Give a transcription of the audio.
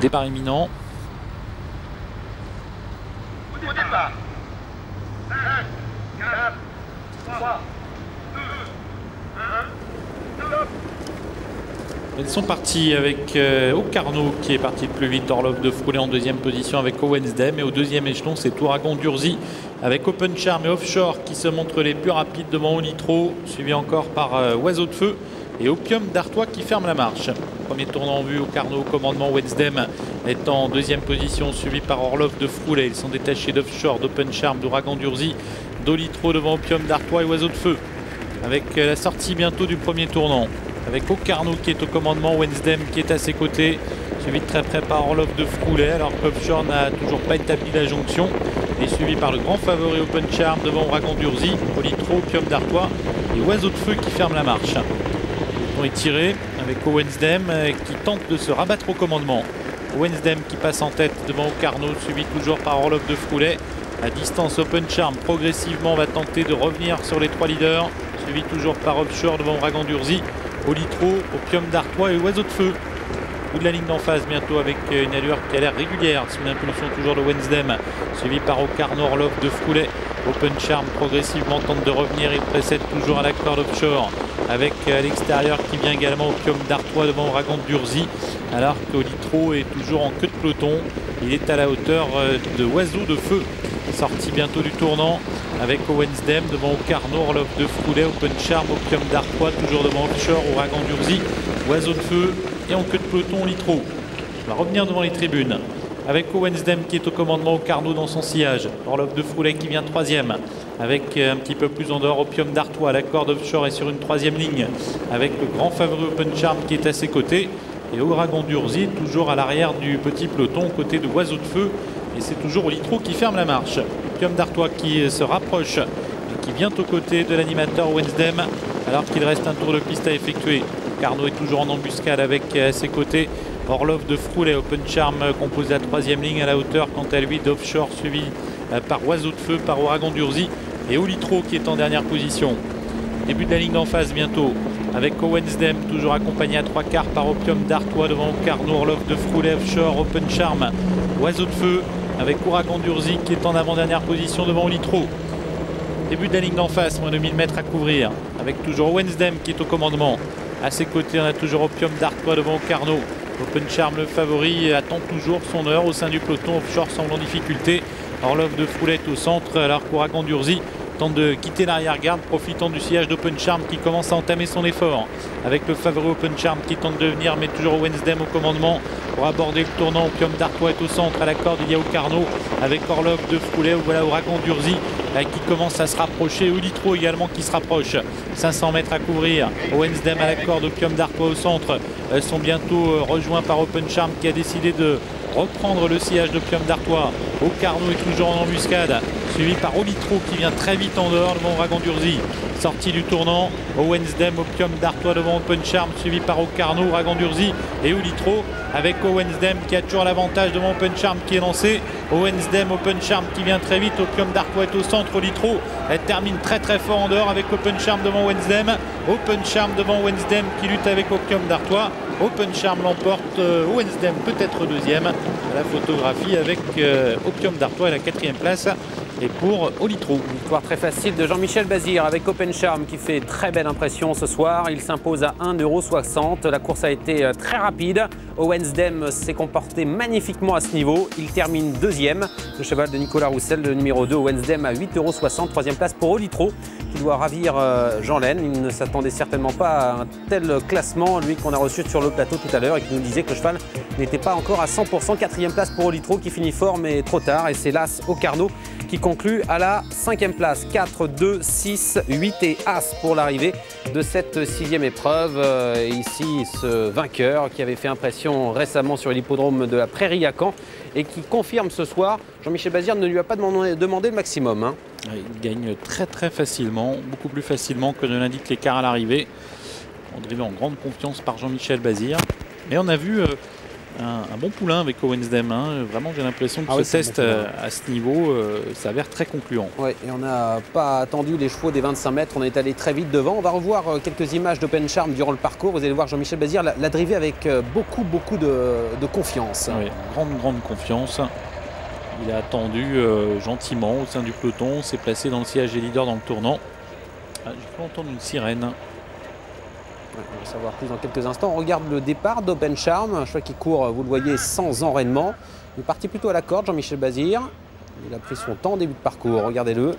Départ imminent. Au départ. 5, 4, 3, 2, 1, stop. Ils sont partis avec Ocarno qui est parti le plus vite. Orlov de Froulet en deuxième position avec Owensdem. Et au deuxième échelon, c'est Ouragan d'Urzy avec Open Charm et Offshore qui se montrent les plus rapides devant Olitro, suivi encore par Oiseau de Feu et Opium d'Artois qui ferme la marche. Premier tournant en vue, Ocarno au commandement. Owensdem est en deuxième position, suivi par Orlov de Froulet. Ils sont détachés d'Offshore, d'Open Charm, d'Ouragan d'Urzy, d'Olitro devant Opium d'Artois et Oiseau de Feu. Avec la sortie bientôt du premier tournant, avec Ocarno qui est au commandement, Owensdem qui est à ses côtés, suivi de très près par Orlov de Froulet, alors qu'Offshore n'a toujours pas établi la jonction, et suivi par le grand favori Open Charm devant Ouragan d'Urzy, Olitro, Opium d'Artois et Oiseau de Feu qui ferme la marche. On est tiré avec Owensdem qui tente de se rabattre au commandement. Owensdem qui passe en tête devant Ocarno, suivi toujours par Orlov de Froulet. À distance, Open Charm progressivement va tenter de revenir sur les trois leaders, suivi toujours par Offshore devant Ouragan d'Urzy, Olitro, Opium d'Artois et Oiseau de Feu. Bout de la ligne d'en face bientôt avec une allure qui a l'air régulière, sous l'impulsion toujours de Owensdem, suivi par Ocarno, Orlov de Froulet. Open Charm progressivement tente de revenir, il précède toujours à la corde Offshore, avec à l'extérieur qui vient également Opium d'Artois devant Ouragan d'Urzy, alors qu'Olitro est toujours en queue de peloton. Il est à la hauteur de Oiseau de Feu. Sortie bientôt du tournant avec Owensdem devant Ocarno, Orlov de Froulet, Open Charm, Opium d'Artois, toujours devant Offshore, Ouragan d'Urzy, Oiseau de Feu et en queue de peloton Olitro. On va revenir devant les tribunes avec Owensdem qui est au commandement, Ocarno dans son sillage, Orlov de Froulet qui vient troisième, avec un petit peu plus en dehors Opium d'Artois. La corde Offshore est sur une troisième ligne avec le grand favori Open Charm qui est à ses côtés, et Ouragan d'Urzy toujours à l'arrière du petit peloton aux côtés de Oiseau de Feu. Et c'est toujours Olitro qui ferme la marche. Opium d'Artois qui se rapproche et qui vient aux côtés de l'animateur Owensdem alors qu'il reste un tour de piste à effectuer. Carnot est toujours en embuscade avec à ses côtés Orlov de Froulet. Open Charm compose la troisième ligne à la hauteur quant à lui d'Offshore, suivi par Oiseau de Feu, par Ouragan d'Urzy et Olitro qui est en dernière position. Début de la ligne d'en face bientôt avec Owensdem toujours accompagné à trois quarts par Opium d'Artois devant Carnot, Orlov de Froulet, Offshore, Open Charm, Oiseau de Feu avec Ouragan d'Urzy qui est en avant-dernière position devant Olitro. Début de la ligne d'en face, moins de 1000 mètres à couvrir, avec toujours Owensdem qui est au commandement. À ses côtés, on a toujours Opium d'Artois devant Ocarno. Open Charm, le favori, attend toujours son heure au sein du peloton. Offshore semble en difficulté. Orlov de Froulet au centre, alors qu'Ouragan d'Urzy tente de quitter l'arrière-garde, profitant du sillage d'Open Charm qui commence à entamer son effort. Avec le favori Open Charm qui tente de venir, mais toujours Owensdem au commandement pour aborder le tournant. Opium d'Artois est au centre, à la corde il y a Ocarno avec Orlov de Froulet. Voilà Ouragan d'Urzy qui commence à se rapprocher. Olitro également qui se rapproche. 500 mètres à couvrir. Owensdem à la corde, Opium d'Artois au centre sont bientôt rejoints par Open Charm qui a décidé de reprendre le sillage d'Opium d'Artois. Ocarno est toujours en embuscade, suivi par Olitro qui vient très vite en dehors devant Ouragan d'Urzy. Sortie du tournant, Owensdem, Opium d'Artois devant Open Charm, suivi par Ocarno, Ouragan d'Urzy et Olitro, avec Owensdem qui a toujours l'avantage devant Open Charm qui est lancé. Owensdem, Open Charm qui vient très vite, Opium d'Artois est au centre, Olitro elle termine très très fort en dehors avec Open Charm devant Owensdem. Open Charm devant Owensdem qui lutte avec Opium d'Artois. Open Charm l'emporte, Owensdem peut-être deuxième à la photographie avec Opium d'Artois à la quatrième place. Et pour Olitro. Victoire très facile de Jean-Michel Bazir avec Open Charm qui fait très belle impression ce soir. Il s'impose à 1,60 €. La course a été très rapide. Owensdem s'est comporté magnifiquement à ce niveau. Il termine deuxième. Le cheval de Nicolas Roussel, le numéro 2, Owensdem à 8,60 €. Troisième place pour Olitro qui doit ravir Jean Laine. Il ne s'attendait certainement pas à un tel classement, lui qu'on a reçu sur le plateau tout à l'heure et qui nous disait que le cheval n'était pas encore à 100%. Quatrième place pour Olitro qui finit fort mais trop tard. Et c'est l'As Ocarno qui conclut à la 5e place. 4, 2, 6, 8 et As pour l'arrivée de cette 6e épreuve. Et ici, ce vainqueur qui avait fait impression récemment sur l'hippodrome de la Prairie à Caen et qui confirme ce soir. Jean-Michel Bazir ne lui a pas demandé le maximum. Hein. Il gagne très très facilement, beaucoup plus facilement que ne l'indique l'écart à l'arrivée. On drivé en grande confiance par Jean-Michel Bazir. Mais on a vu Un bon poulain avec Owensdem. Hein. Vraiment, j'ai l'impression que ce test à ce niveau s'avère très concluant. Oui, et on n'a pas attendu les chevaux des 25 mètres. On est allé très vite devant. On va revoir quelques images d'Open Charm durant le parcours. Vous allez voir Jean-Michel Bazir l'a drivé avec beaucoup de confiance. Oui, grande confiance. Il a attendu gentiment au sein du peloton. S'est placé dans le sillage des leaders dans le tournant. J'ai cru entendre une sirène. On va savoir plus dans quelques instants. On regarde le départ d'Open Charm, un cheval qui court, vous le voyez, sans enraînement. Il est parti plutôt à la corde, Jean-Michel Bazir. Il a pris son temps au début de parcours, regardez-le.